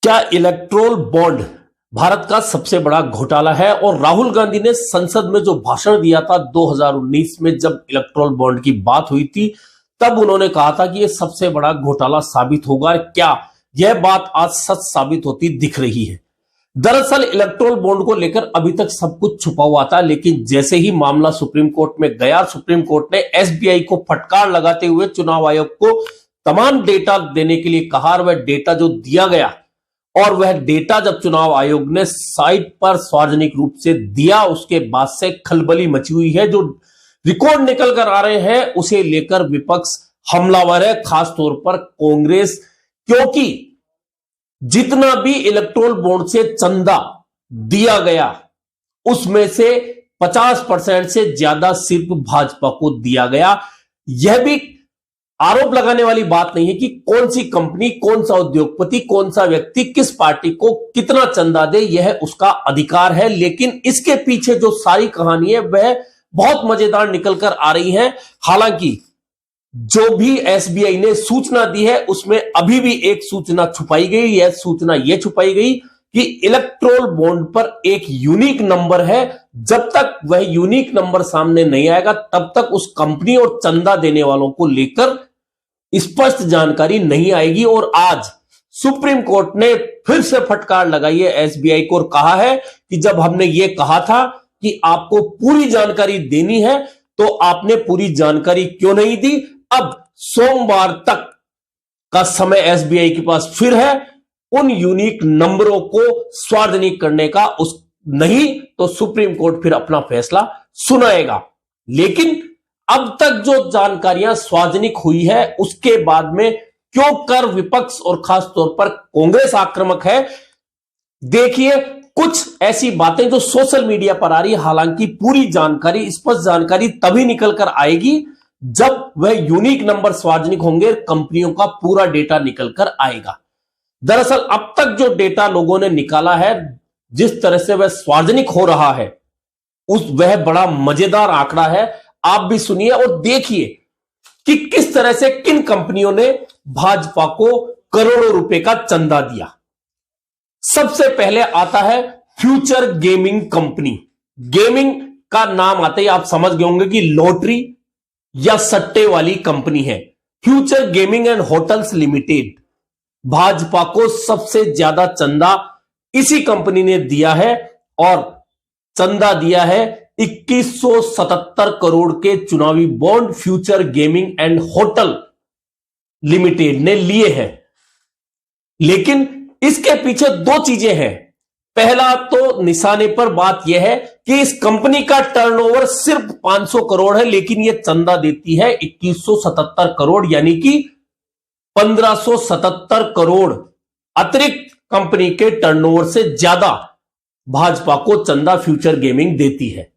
क्या electoral bond Bharat का सबसे बड़ा घोटाला है? और राहुल गांधी ने संसद में जो भाषण दिया था 2019 में, जब इलेक्ट्रोल बॉन्ड की बात हुई थी, तब उन्होंने कहा था कि यह सबसे बड़ा घोटाला साबित होगा। क्या यह बात आज सच साबित होती दिख रही है? दरअसल इलेक्ट्रोल बॉन्ड को लेकर अभी तक सब कुछ छुपा हुआ था, लेकिन जैसे ही मामला सुप्रीम कोर्ट में गया, सुप्रीम कोर्ट ने एसबीआई को फटकार लगाते हुए चुनाव आयोग को तमाम डेटा देने के लिए कहा। और वह डेटा जो दिया गया, और वह डेटा जब चुनाव आयोग ने साइट पर सार्वजनिक रूप से दिया, उसके बाद से खलबली मची हुई है। जो रिकॉर्ड निकल कर आ रहे हैं उसे लेकर विपक्ष हमलावर है, खासतौर पर कांग्रेस, क्योंकि जितना भी इलेक्ट्रोल बॉन्ड से चंदा दिया गया उसमें से 50% से ज्यादा सिर्फ भाजपा को दिया गया। यह भी आरोप लगाने वाली बात नहीं है कि कौन सी कंपनी, कौन सा उद्योगपति, कौन सा व्यक्ति किस पार्टी को कितना चंदा दे, यह उसका अधिकार है। लेकिन इसके पीछे जो सारी कहानी है वह बहुत मजेदार निकल कर आ रही है। हालांकि जो भी एसबीआई ने सूचना दी है उसमें अभी भी एक सूचना छुपाई गई। यह सूचना यह छुपाई गई कि इलेक्ट्रोल बॉन्ड पर एक यूनिक नंबर है। जब तक वह यूनिक नंबर सामने नहीं आएगा तब तक उस कंपनी और चंदा देने वालों को लेकर स्पष्ट जानकारी नहीं आएगी। और आज सुप्रीम कोर्ट ने फिर से फटकार लगाई है एसबीआई को और कहा है कि जब हमने यह कहा था कि आपको पूरी जानकारी देनी है तो आपने पूरी जानकारी क्यों नहीं दी। अब सोमवार तक का समय एसबीआई के पास फिर है उन यूनिक नंबरों को सार्वजनिक करने का। उस नहीं तो सुप्रीम कोर्ट फिर अपना फैसला सुनाएगा। लेकिन अब तक जो जानकारियां सार्वजनिक हुई है उसके बाद में क्यों कर विपक्ष और खासतौर पर कांग्रेस आक्रामक है? देखिए, कुछ ऐसी बातें जो सोशल मीडिया पर आ रही है। हालांकि पूरी जानकारी, स्पष्ट जानकारी तभी निकल कर आएगी जब वह यूनिक नंबर सार्वजनिक होंगे, कंपनियों का पूरा डेटा निकल कर आएगा। दरअसल अब तक जो डेटा लोगों ने निकाला है, जिस तरह से वह सार्वजनिक हो रहा है, वह बड़ा मजेदार आंकड़ा है। आप भी सुनिए और देखिए कि किस तरह से किन कंपनियों ने भाजपा को करोड़ों रुपए का चंदा दिया। सबसे पहले आता है फ्यूचर गेमिंग कंपनी। गेमिंग का नाम आते ही आप समझ गए होंगे कि लॉटरी या सट्टे वाली कंपनी है। Future gaming and hotels limited, Bhajpa को सबसे ज्यादा चंदा इसी कंपनी ने दिया है और चंदा दिया है 2177 करोड़ के चुनावी bond future gaming and hotel limited ने लिए हैं। लेकिन इसके पीछे दो चीजें हैं। पहला तो निशाने पर बात यह है कि इस कंपनी का टर्नओवर सिर्फ 500 करोड़ है, लेकिन यह चंदा देती है 2177 करोड़, यानी कि 1577 करोड़ अतिरिक्त कंपनी के टर्नओवर से ज्यादा भाजपा को चंदा फ्यूचर गेमिंग देती है।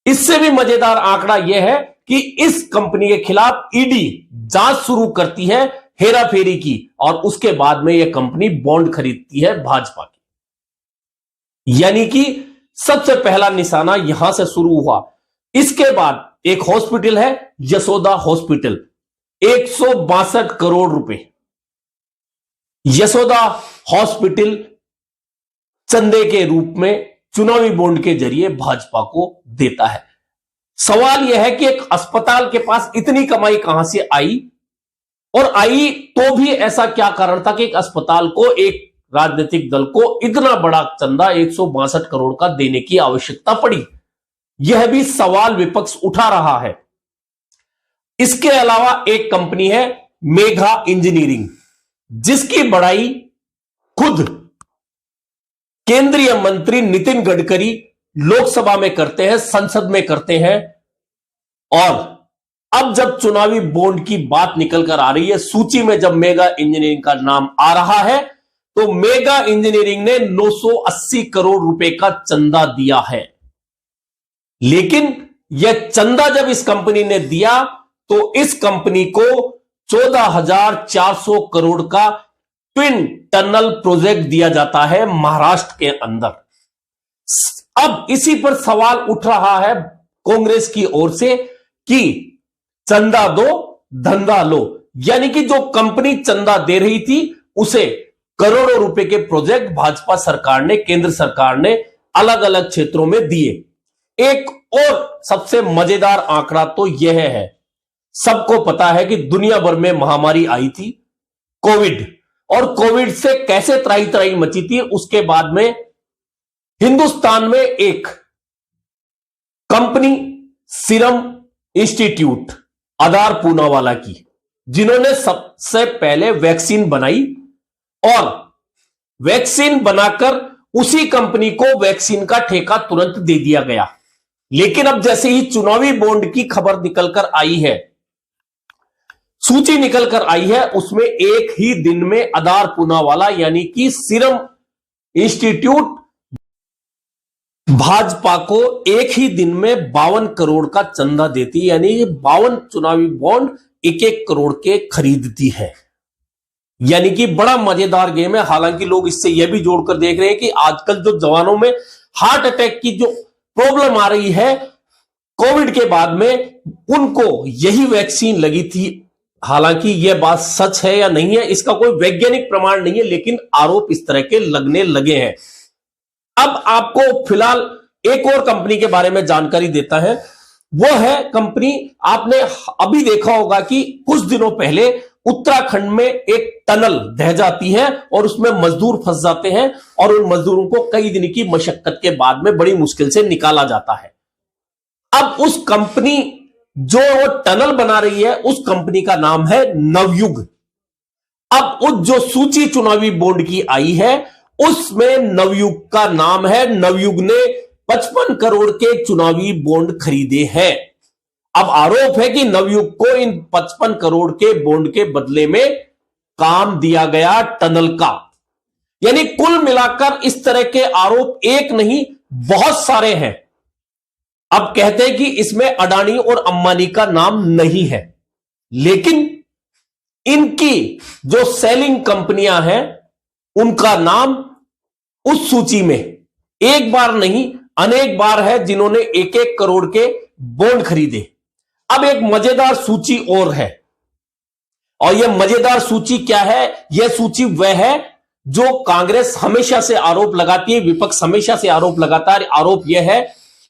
इससे भी मजेदार आंकड़ा यह है कि इस कंपनी के खिलाफ ईडी जांच शुरू करती है हेराफेरी की, और उसके बाद में यह कंपनी बॉन्ड खरीदती है भाजपा की। यानी कि सबसे पहला निशाना यहां से शुरू हुआ। इसके बाद एक हॉस्पिटल है यशोदा हॉस्पिटल, 162 करोड़ रुपए। यशोदा हॉस्पिटल चंदे के रूप में चुनावी बॉन्ड के जरिए भाजपा को देता है। सवाल यह है कि एक अस्पताल के पास इतनी कमाई कहां से आई, और आई तो भी ऐसा क्या कारण था कि एक अस्पताल को, एक राजनीतिक दल को इतना बड़ा चंदा 162 करोड़ का देने की आवश्यकता पड़ी? यह भी सवाल विपक्ष उठा रहा है। इसके अलावा एक कंपनी है मेघा इंजीनियरिंग, जिसकी बढ़ाई खुद केंद्रीय मंत्री नितिन गडकरी लोकसभा में करते हैं, संसद में करते हैं। और अब जब चुनावी बॉन्ड की बात निकल कर आ रही है, सूची में जब मेगा इंजीनियरिंग का नाम आ रहा है, तो मेगा इंजीनियरिंग ने 980 करोड़ रुपए का चंदा दिया है। लेकिन यह चंदा जब इस कंपनी ने दिया तो इस कंपनी को 14,400 करोड़ का ट्विन टनल प्रोजेक्ट दिया जाता है महाराष्ट्र के अंदर। अब इसी पर सवाल उठ रहा है कांग्रेस की ओर से कि चंदा दो धंधा लो, यानी कि जो कंपनी चंदा दे रही थी उसे करोड़ों रुपए के प्रोजेक्ट भाजपा सरकार ने, केंद्र सरकार ने अलग अलग क्षेत्रों में दिए। एक और सबसे मजेदार आंकड़ा तो यह है, सबको पता है कि दुनिया भर में महामारी आई थी कोविड, और कोविड से कैसे त्राही त्राही मची थी। उसके बाद में हिंदुस्तान में एक कंपनी सीरम इंस्टीट्यूट आधार पूनावाला की, जिन्होंने सबसे पहले वैक्सीन बनाई, और वैक्सीन बनाकर उसी कंपनी को वैक्सीन का ठेका तुरंत दे दिया गया। लेकिन अब जैसे ही चुनावी बॉन्ड की खबर निकलकर आई है, सूची निकलकर आई है, उसमें एक ही दिन में आधार पूनावाला यानी कि सीरम इंस्टीट्यूट भाजपा को एक ही दिन में 52 करोड़ का चंदा देती, यानी 52 चुनावी बॉन्ड 1-1 करोड़ के खरीदती है। यानी कि बड़ा मजेदार गेम है। हालांकि लोग इससे यह भी जोड़कर देख रहे हैं कि आजकल जो जवानों में हार्ट अटैक की जो प्रॉब्लम आ रही है कोविड के बाद में, उनको यही वैक्सीन लगी थी। हालांकि यह बात सच है या नहीं है, इसका कोई वैज्ञानिक प्रमाण नहीं है, लेकिन आरोप इस तरह के लगने लगे हैं। अब आपको फिलहाल एक और कंपनी के बारे में जानकारी देता है। वो है कंपनी, आपने अभी देखा होगा कि कुछ दिनों पहले उत्तराखंड में एक टनल ढह जाती है और उसमें मजदूर फंस जाते हैं, और उन मजदूरों को कई दिन की मशक्कत के बाद में बड़ी मुश्किल से निकाला जाता है। अब उस कंपनी जो वो टनल बना रही है, उस कंपनी का नाम है नवयुग। अब उस जो सूची चुनावी बॉन्ड की आई है, उसमें नवयुग का नाम है। नवयुग ने 55 करोड़ के चुनावी बॉन्ड खरीदे हैं। अब आरोप है कि नवयुग को इन 55 करोड़ के बॉन्ड के बदले में काम दिया गया टनल का। यानी कुल मिलाकर इस तरह के आरोप एक नहीं बहुत सारे हैं। अब कहते हैं कि इसमें अडानी और अंबानी का नाम नहीं है, लेकिन इनकी जो सेलिंग कंपनियां हैं उनका नाम उस सूची में एक बार नहीं अनेक बार है, जिन्होंने 1-1 करोड़ के बॉन्ड खरीदे। अब एक मजेदार सूची और है, और यह मजेदार सूची क्या है? यह सूची वह है जो कांग्रेस हमेशा से आरोप लगाती है, विपक्ष हमेशा से आरोप लगाता है। आरोप यह है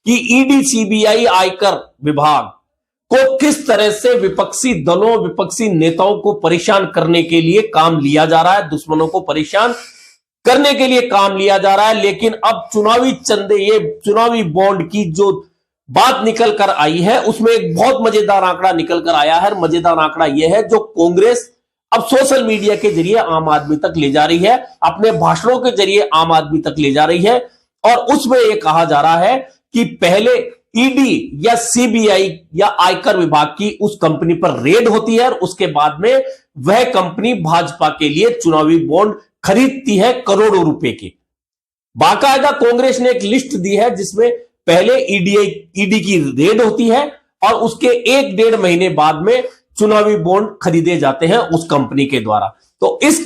कि ईडी, सीबीआई, आयकर विभाग को किस तरह से विपक्षी दलों, विपक्षी नेताओं को परेशान करने के लिए काम लिया जा रहा है, दुश्मनों को परेशान करने के लिए काम लिया जा रहा है। लेकिन अब चुनावी चंदे, ये चुनावी बॉन्ड की जो बात निकल कर आई है, उसमें एक बहुत मजेदार आंकड़ा निकल कर आया है। मजेदार आंकड़ा यह है जो कांग्रेस अब सोशल मीडिया के जरिए आम आदमी तक ले जा रही है, अपने भाषणों के जरिए आम आदमी तक ले जा रही है, और उसमें यह कहा जा रहा है कि पहले ईडी या सीबीआई या आयकर विभाग की उस कंपनी पर रेड होती है, और उसके बाद में वह कंपनी भाजपा के लिए चुनावी बॉन्ड खरीदती है करोड़ों रुपए के। बाकायदा कांग्रेस ने एक लिस्ट दी है जिसमें पहले ईडी की रेड होती है, और उसके 1-1.5 महीने बाद में चुनावी बॉन्ड खरीदे जाते हैं उस कंपनी के द्वारा। तो इस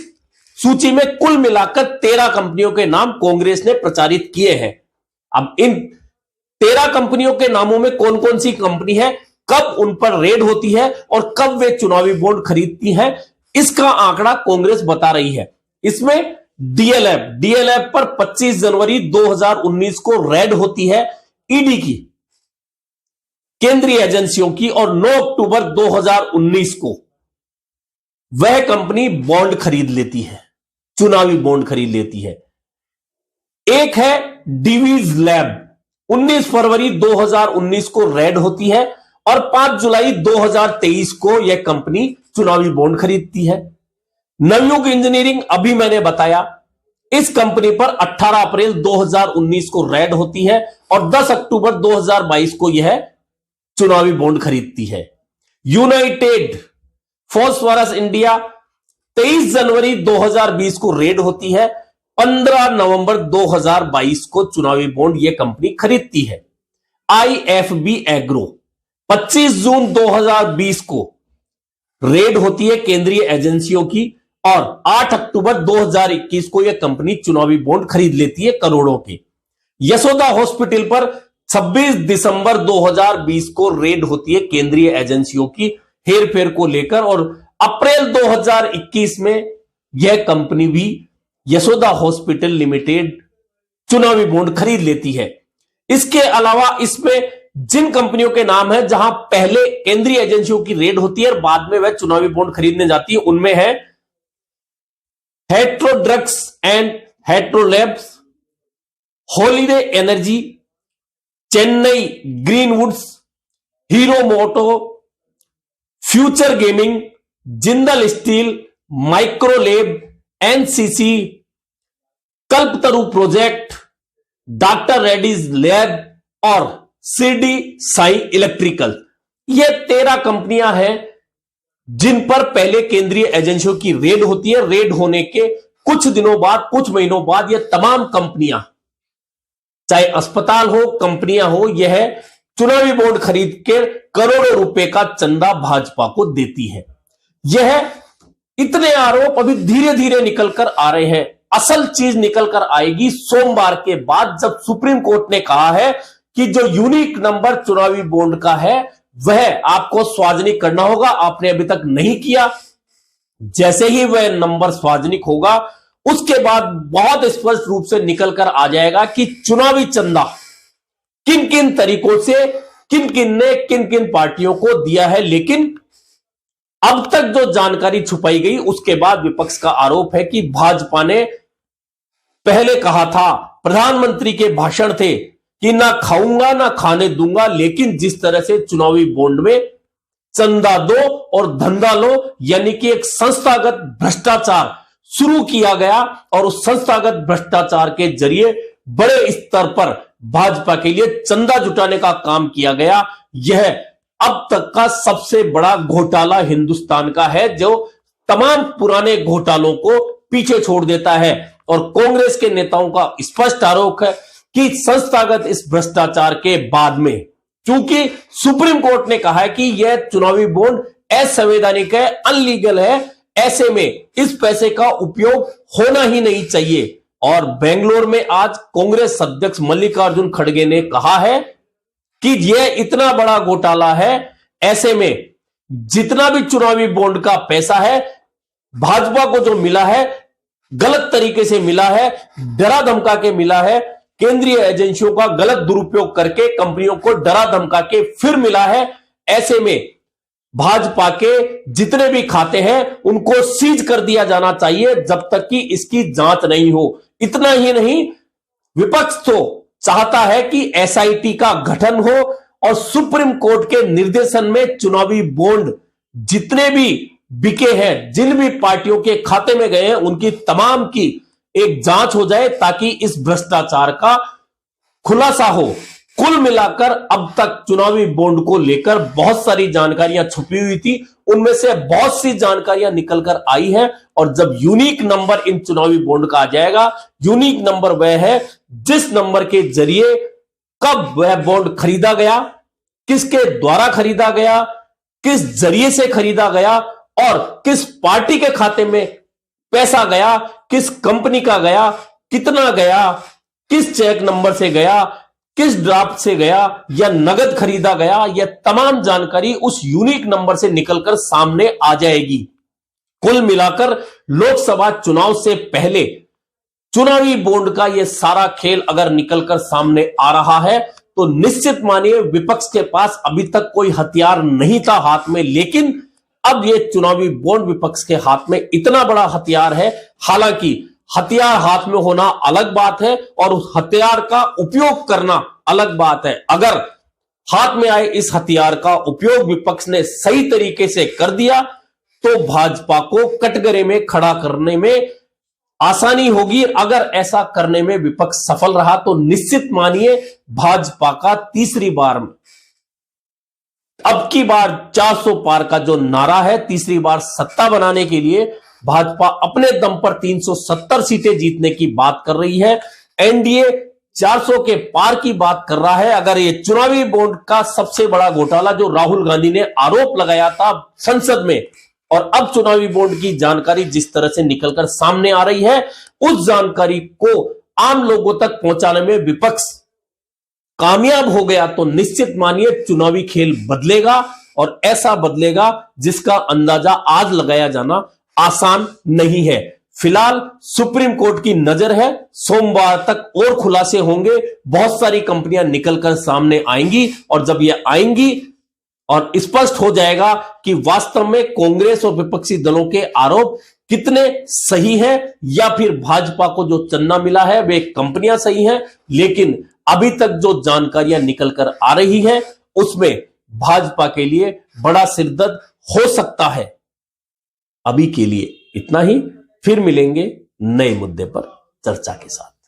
सूची में कुल मिलाकर 13 कंपनियों के नाम कांग्रेस ने प्रचारित किए हैं। अब इन 13 कंपनियों के नामों में कौन कौन सी कंपनी है, कब उन पर रेड होती है और कब वे चुनावी बॉन्ड खरीदती हैं, इसका आंकड़ा कांग्रेस बता रही है। इसमें डीएलएफ पर 25 जनवरी 2019 को रेड होती है ईडी की, केंद्रीय एजेंसियों की, और 9 अक्टूबर 2019 को वह कंपनी बॉन्ड खरीद लेती है, चुनावी बॉन्ड खरीद लेती है। एक है डिवीज लैब, 19 फरवरी 2019 को रेड होती है, और 5 जुलाई 2023 को यह कंपनी चुनावी बॉन्ड खरीदती है। नवयुग इंजीनियरिंग, अभी मैंने बताया, इस कंपनी पर 18 अप्रैल 2019 को रेड होती है, और 10 अक्टूबर 2022 को यह चुनावी बॉन्ड खरीदती है। यूनाइटेड फॉस्फोरस इंडिया, 23 जनवरी 2020 को रेड होती है, 15 नवंबर 2022 को चुनावी बॉन्ड यह कंपनी खरीदती है। आईएफबी एग्रो, 25 जून 2020 को रेड होती है केंद्रीय एजेंसियों की, और 8 अक्टूबर 2021 को यह कंपनी चुनावी बॉन्ड खरीद लेती है करोड़ों के। यशोदा हॉस्पिटल पर 26 दिसंबर 2020 को रेड होती है केंद्रीय एजेंसियों की हेरफेर को लेकर, और अप्रैल 2021 में यह कंपनी भी यशोदा हॉस्पिटल लिमिटेड चुनावी बॉन्ड खरीद लेती है। इसके अलावा इसमें जिन कंपनियों के नाम है जहां पहले केंद्रीय एजेंसियों की रेड होती है और बाद में वह चुनावी बॉन्ड खरीदने जाती है, उनमें है हेट्रो ड्रग्स एंड हेट्रो लैब्स, हॉलीडे एनर्जी, चेन्नई ग्रीनवुड्स, हीरो मोटो, फ्यूचर गेमिंग, जिंदल स्टील, माइक्रोलेब, एनसीसी, कल्पतरु प्रोजेक्ट, डॉक्टर रेड्डीज लैब और सीडी साई इलेक्ट्रिकल। ये 13 कंपनियां हैं जिन पर पहले केंद्रीय एजेंसियों की रेड होती है। रेड होने के कुछ दिनों बाद, कुछ महीनों बाद, ये तमाम कंपनियां, चाहे अस्पताल हो, कंपनियां हो, यह चुनावी बॉन्ड खरीद के करोड़ों रुपए का चंदा भाजपा को देती है। यह इतने आरोप अभी धीरे धीरे निकल कर आ रहे हैं। असल चीज निकल कर आएगी सोमवार के बाद, जब सुप्रीम कोर्ट ने कहा है कि जो यूनिक नंबर चुनावी बॉन्ड का है वह आपको सार्वजनिक करना होगा। आपने अभी तक नहीं किया। जैसे ही वह नंबर सार्वजनिक होगा उसके बाद बहुत स्पष्ट रूप से निकल कर आ जाएगा कि चुनावी चंदा किन किन तरीकों से किन किन ने किन किन पार्टियों को दिया है। लेकिन अब तक जो जानकारी छुपाई गई, उसके बाद विपक्ष का आरोप है कि भाजपा ने पहले कहा था, प्रधानमंत्री के भाषण थे कि ना खाऊंगा ना खाने दूंगा, लेकिन जिस तरह से चुनावी बॉन्ड में चंदा दो और धंधा लो, यानी कि एक संस्थागत भ्रष्टाचार शुरू किया गया और उस संस्थागत भ्रष्टाचार के जरिए बड़े स्तर पर भाजपा के लिए चंदा जुटाने का काम किया गया। यह अब तक का सबसे बड़ा घोटाला हिंदुस्तान का है, जो तमाम पुराने घोटालों को पीछे छोड़ देता है। और कांग्रेस के नेताओं का स्पष्ट आरोप है कि संस्थागत इस भ्रष्टाचार के बाद में, चूंकि सुप्रीम कोर्ट ने कहा है कि यह चुनावी बॉन्ड असंवैधानिक है, अनलीगल है, ऐसे में इस पैसे का उपयोग होना ही नहीं चाहिए। और बेंगलोर में आज कांग्रेस अध्यक्ष मल्लिकार्जुन खड़गे ने कहा है कि यह इतना बड़ा घोटाला है, ऐसे में जितना भी चुनावी बॉन्ड का पैसा है भाजपा को जो मिला है गलत तरीके से मिला है, डरा धमका के मिला है, केंद्रीय एजेंसियों का गलत दुरुपयोग करके कंपनियों को डरा धमका के फिर मिला है। ऐसे में भाजपा के जितने भी खाते हैं उनको सीज कर दिया जाना चाहिए जब तक कि इसकी जांच नहीं हो। इतना ही नहीं, विपक्ष तो चाहता है कि एसआईटी का गठन हो और सुप्रीम कोर्ट के निर्देशन में चुनावी बॉन्ड जितने भी बिके हैं, जिन भी पार्टियों के खाते में गए हैं, उनकी तमाम की एक जांच हो जाए ताकि इस भ्रष्टाचार का खुलासा हो। कुल मिलाकर अब तक चुनावी बॉन्ड को लेकर बहुत सारी जानकारियां छुपी हुई थी, उनमें से बहुत सी जानकारियां निकल कर आई है। और जब यूनिक नंबर इन चुनावी बॉन्ड का आ जाएगा, यूनिक नंबर वह है जिस नंबर के जरिए कब वह बॉन्ड खरीदा गया, किसके द्वारा खरीदा गया, किस जरिए से खरीदा गया और किस पार्टी के खाते में पैसा गया, किस कंपनी का गया, कितना गया, किस चेक नंबर से गया, किस ड्राफ्ट से गया या नगद खरीदा गया, यह तमाम जानकारी उस यूनिक नंबर से निकलकर सामने आ जाएगी। कुल मिलाकर लोकसभा चुनाव से पहले चुनावी बॉन्ड का यह सारा खेल अगर निकलकर सामने आ रहा है तो निश्चित मानिए विपक्ष के पास अभी तक कोई हथियार नहीं था हाथ में, लेकिन अब यह चुनावी बॉन्ड विपक्ष के हाथ में इतना बड़ा हथियार है। हालांकि हथियार हाथ में होना अलग बात है और उस हथियार का उपयोग करना अलग बात है। अगर हाथ में आए इस हथियार का उपयोग विपक्ष ने सही तरीके से कर दिया तो भाजपा को कटघरे में खड़ा करने में आसानी होगी। अगर ऐसा करने में विपक्ष सफल रहा तो निश्चित मानिए भाजपा का तीसरी बार में, अब की बार 400 पार का जो नारा है, तीसरी बार सत्ता बनाने के लिए भाजपा अपने दम पर 370 सीटें जीतने की बात कर रही है। एनडीए 400 के पार की बात कर रहा है। अगर ये चुनावी बॉन्ड का सबसे बड़ा घोटाला जो राहुल गांधी ने आरोप लगाया था संसद में, और अब चुनावी बॉन्ड की जानकारी जिस तरह से निकलकर सामने आ रही है, उस जानकारी को आम लोगों तक पहुंचाने में विपक्ष कामयाब हो गया तो निश्चित मानिए चुनावी खेल बदलेगा और ऐसा बदलेगा जिसका अंदाजा आज लगाया जाना आसान नहीं है। फिलहाल सुप्रीम कोर्ट की नजर है, सोमवार तक और खुलासे होंगे, बहुत सारी कंपनियां निकलकर सामने आएंगी और जब ये आएंगी और स्पष्ट हो जाएगा कि वास्तव में कांग्रेस और विपक्षी दलों के आरोप कितने सही हैं या फिर भाजपा को जो चन्ना मिला है वे कंपनियां सही हैं। लेकिन अभी तक जो जानकारियां निकलकर आ रही हैं उसमें भाजपा के लिए बड़ा सिरदर्द हो सकता है। अभी के लिए इतना ही, फिर मिलेंगे नए मुद्दे पर चर्चा के साथ।